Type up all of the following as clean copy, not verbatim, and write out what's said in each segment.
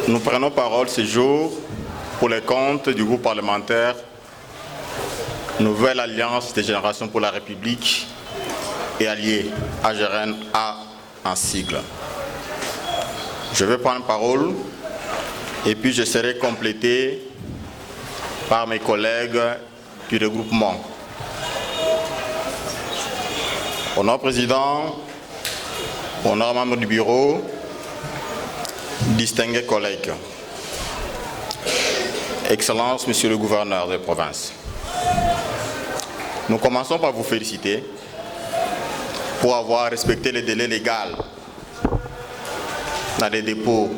Nous prenons parole ce jour pour les comptes du groupe parlementaire Nouvelle Alliance des Générations pour la République et alliés AGRN A en sigle. Je vais prendre parole et puis je serai complété par mes collègues du regroupement. Honorable Président, honorable membre du bureau, distingués collègues, Excellences, Monsieur le gouverneur de province, nous commençons par vous féliciter pour avoir respecté les délais légaux dans les dépôts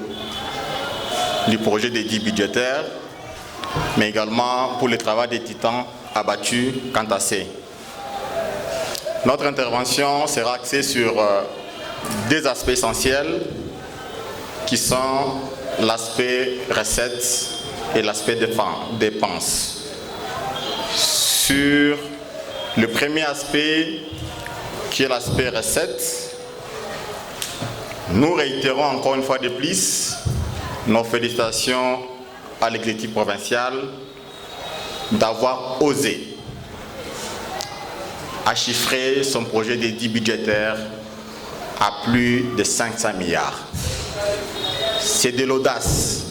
du projet d'édit budgétaire, mais également pour le travail des titans abattus quant à ces. Notre intervention sera axée sur deux aspects essentiels qui sont l'aspect recettes et l'aspect dépenses. Sur le premier aspect, qui est l'aspect recettes, nous réitérons encore une fois de plus nos félicitations à l'exécutif provincial d'avoir osé à chiffrer son projet d'édit budgétaire à plus de 500 milliards. C'est de l'audace,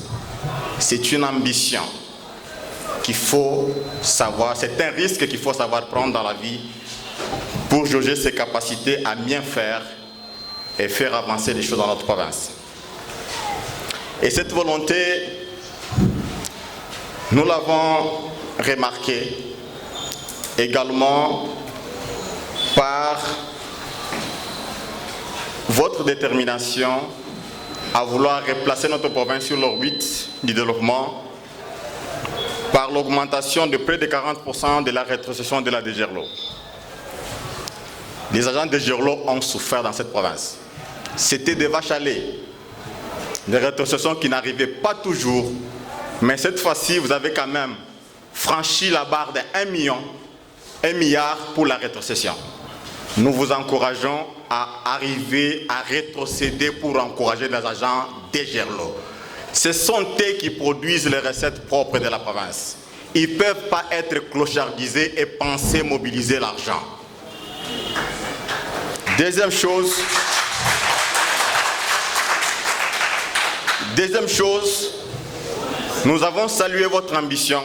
c'est une ambition qu'il faut savoir, c'est un risque qu'il faut savoir prendre dans la vie pour jauger ses capacités à bien faire et faire avancer les choses dans notre province. Et cette volonté, nous l'avons remarqué également par votre détermination à vouloir replacer notre province sur l'orbite du développement par l'augmentation de près de 40% de la rétrocession de la DGERLO. Les agents de DGERLO ont souffert dans cette province. C'était des vaches à lait, des rétrocessions qui n'arrivaient pas toujours, mais cette fois-ci, vous avez quand même franchi la barre de 1 milliard pour la rétrocession. Nous vous encourageons à arriver à rétrocéder pour encourager les agents DGERLO. Ce sont eux qui produisent les recettes propres de la province. Ils ne peuvent pas être clochardisés et penser mobiliser l'argent. Deuxième chose, nous avons salué votre ambition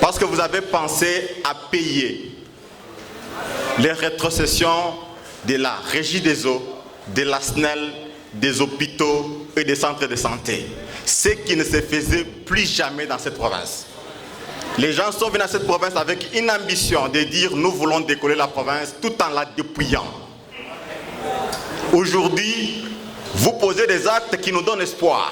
parce que vous avez pensé à payer les rétrocessions de la Régie des eaux, de la SNEL, des hôpitaux et des centres de santé. Ce qui ne se faisait plus jamais dans cette province. Les gens sont venus à cette province avec une ambition de dire nous voulons décoller la province tout en la dépouillant. Aujourd'hui, vous posez des actes qui nous donnent espoir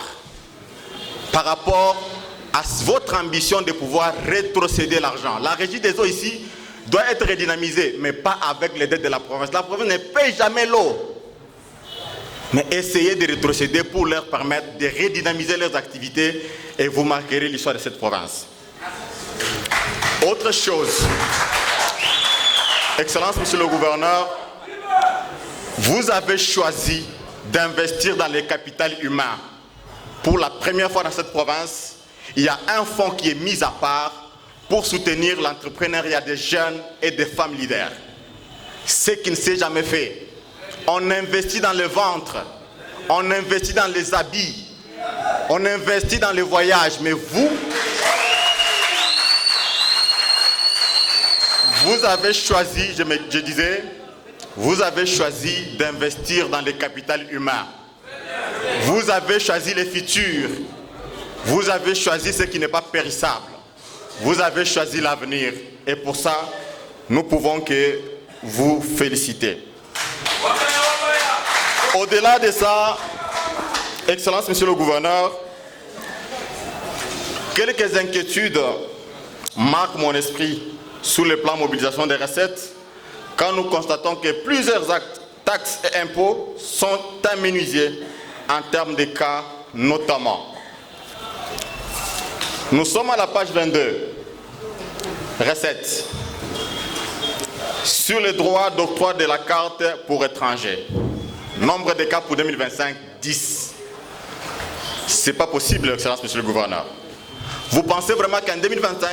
par rapport à votre ambition de pouvoir rétrocéder l'argent. La Régie des eaux ici doit être redynamisée, mais pas avec les dettes de la province. La province ne paye jamais l'eau. Mais essayez de rétrocéder pour leur permettre de redynamiser leurs activités et vous marquerez l'histoire de cette province. Autre chose, Excellence, Monsieur le gouverneur, vous avez choisi d'investir dans les capitales humains. Pour la première fois dans cette province, il y a un fonds qui est mis à part pour soutenir l'entrepreneuriat des jeunes et des femmes leaders. Ce qui ne s'est jamais fait. On investit dans le ventre, on investit dans les habits, on investit dans les voyages, mais vous avez choisi, vous avez choisi d'investir dans les capitales humains. Vous avez choisi les futurs. Vous avez choisi ce qui n'est pas périssable. Vous avez choisi l'avenir. Et pour ça, nous pouvons que vous féliciter. Au-delà de ça, Excellence, Monsieur le gouverneur, quelques inquiétudes marquent mon esprit sur le plan mobilisation des recettes quand nous constatons que plusieurs taxes et impôts sont aménagés en termes de cas notamment. Nous sommes à la page 22, recettes. Sur le droit d'octroi de la carte pour étrangers. Nombre de cas pour 2025, 10. Ce n'est pas possible, Excellence, Monsieur le Gouverneur. Vous pensez vraiment qu'en 2025,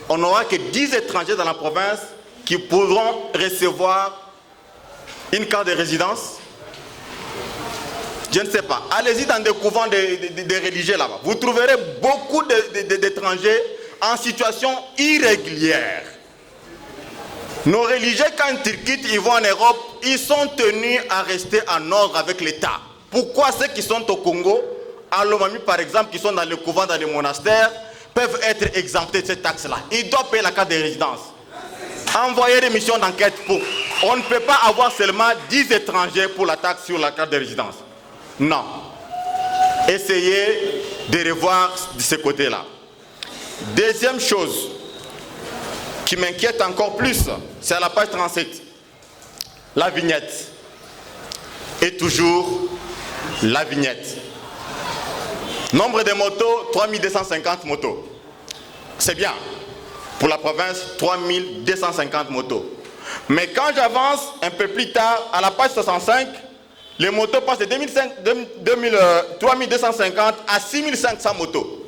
on n'aura que 10 étrangers dans la province qui pourront recevoir une carte de résidence? Je ne sais pas. Allez-y dans des couvents de religieux là-bas. Vous trouverez beaucoup d'étrangers en situation irrégulière. Nos religieux, quand ils quittent, ils vont en Europe, ils sont tenus à rester en ordre avec l'État. Pourquoi ceux qui sont au Congo, à Lomami par exemple, qui sont dans les couvents, dans les monastères, peuvent être exemptés de cette taxe-là? Ils doivent payer la carte de résidence. Envoyer des missions d'enquête pour... On ne peut pas avoir seulement 10 étrangers pour la taxe sur la carte de résidence. Non. Essayez de revoir de ce côté-là. Deuxième chose qui m'inquiète encore plus, c'est à la page 37. La vignette. Et toujours la vignette. Nombre de motos, 3250 motos. C'est bien. Pour la province, 3250 motos. Mais quand j'avance un peu plus tard, à la page 65, les motos passent de 3250 à 6500 motos.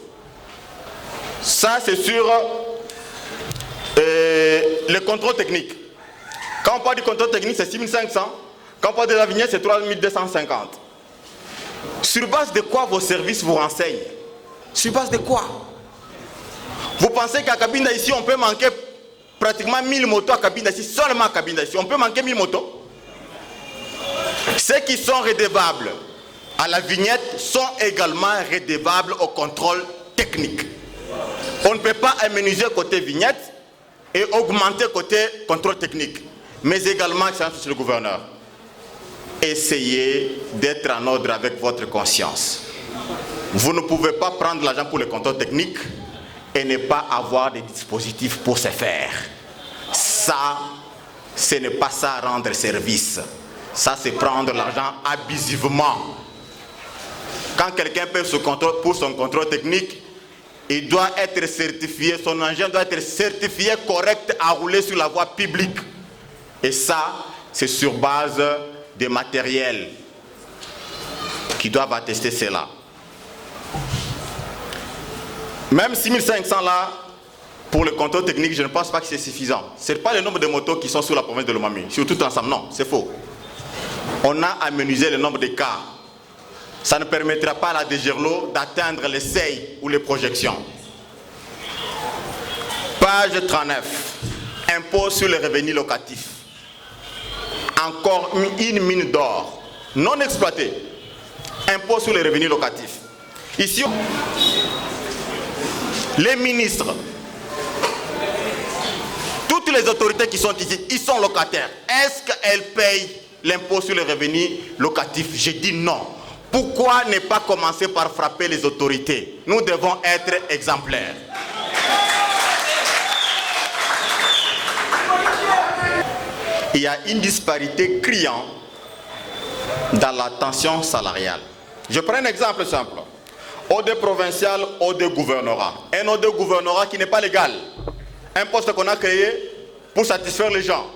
Ça, c'est sur le contrôle technique. Quand on parle du contrôle technique, c'est 6500. Quand on parle de la vignette, c'est 3250. Sur base de quoi vos services vous renseignent? Sur base de quoi? Vous pensez qu'à Cabinda ici, on peut manquer pratiquement 1000 motos à Cabinda ici, seulement à Cabinda ici, on peut manquer 1000 motos? Ceux qui sont redevables à la vignette sont également redevables au contrôle technique. On ne peut pas aménager côté vignette et augmenter côté contrôle technique. Mais également, Excellence Monsieur le Gouverneur, essayez d'être en ordre avec votre conscience. Vous ne pouvez pas prendre l'argent pour le contrôle technique et ne pas avoir des dispositifs pour se faire. Ça, ce n'est pas ça rendre service. Ça, c'est prendre l'argent abusivement. Quand quelqu'un paie pour son contrôle technique, il doit être certifié, son engin doit être certifié correct à rouler sur la voie publique. Et ça, c'est sur base des matériels qui doivent attester cela. Même 6500 là, pour le contrôle technique, je ne pense pas que c'est suffisant. Ce n'est pas le nombre de motos qui sont sur la province de Lomami, surtout ensemble, non, c'est faux. On a amenuisé le nombre de cas. Ça ne permettra pas à la DGRLO d'atteindre les seuils ou les projections. Page 39. Impôt sur les revenus locatifs. Encore une mine d'or non exploitée. Impôt sur les revenus locatifs. Ici, les ministres, toutes les autorités qui sont ici, ils sont locataires. Est-ce qu'elles payent l'impôt sur les revenus locatifs? J'ai dit non. Pourquoi ne pas commencer par frapper les autorités? Nous devons être exemplaires. Il y a une disparité criante dans la tension salariale. Je prends un exemple simple. OD provincial, OD gouvernorat. Un OD gouvernorat qui n'est pas légal. Un poste qu'on a créé pour satisfaire les gens,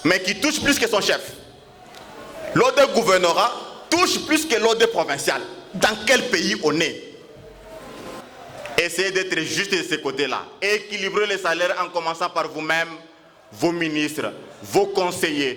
mais qui touche plus que son chef. L'OD gouvernorat touche plus que l'OD provincial. Dans quel pays on est? Essayez d'être juste de ce côté-là. Équilibrer les salaires en commençant par vous-même, vos ministres, vos conseillers.